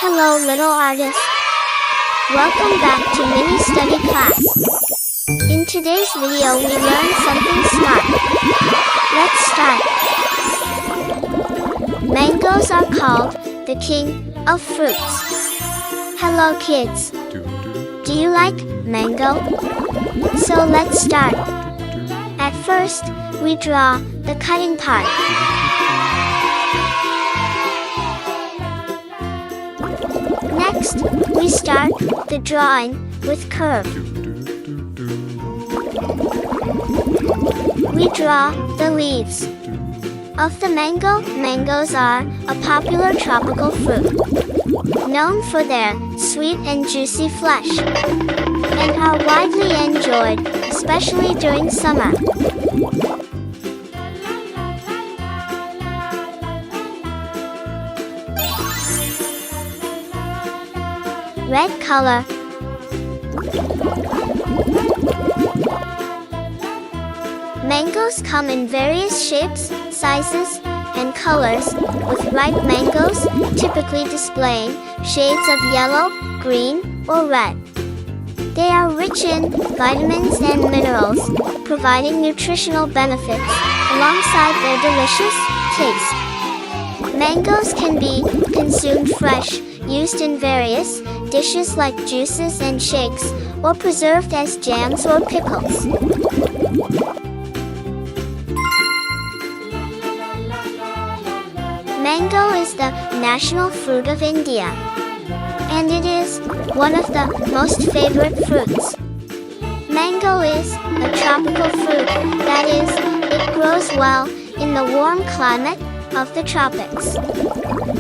Hello little artists. Welcome back to mini study class. In today's video we learn something smart. Let's start. Mangoes are called the king of fruits. Hello kids. Do you like mango? So let's start. At first, we draw the cutting part. Next, we start the drawing with curve. We draw the leaves of the mango. Mangoes are a popular tropical fruit, known for their sweet and juicy flesh, and are widely enjoyed, especially during summer. Red color. Mangoes come in various shapes, sizes, and colors, with ripe mangoes typically displaying shades of yellow, green, or red. They are rich in vitamins and minerals, providing nutritional benefits alongside their delicious taste. Mangoes can be consumed fresh, used in various dishes like juices and shakes, or preserved as jams or pickles. Mango is the national fruit of India, and it is one of the most favorite fruits. Mango is a tropical fruit, that is, it grows well in the warm climate of the tropics.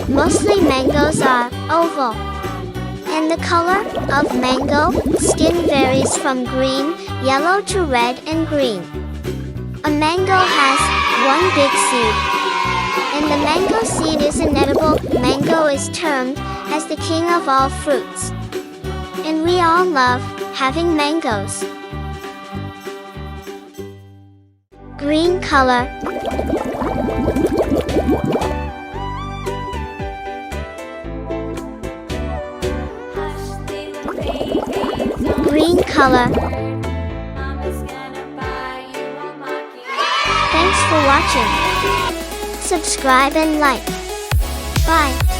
Mostly mangoes are oval, and the color of mango skin varies from green, yellow to red and green. A mango has one big seed, and the mango seed is an edible. Mango is termed as the king of all fruits, and we all love having mangoes. Green color. Green color. Thanks for watching. Subscribe and like. Bye.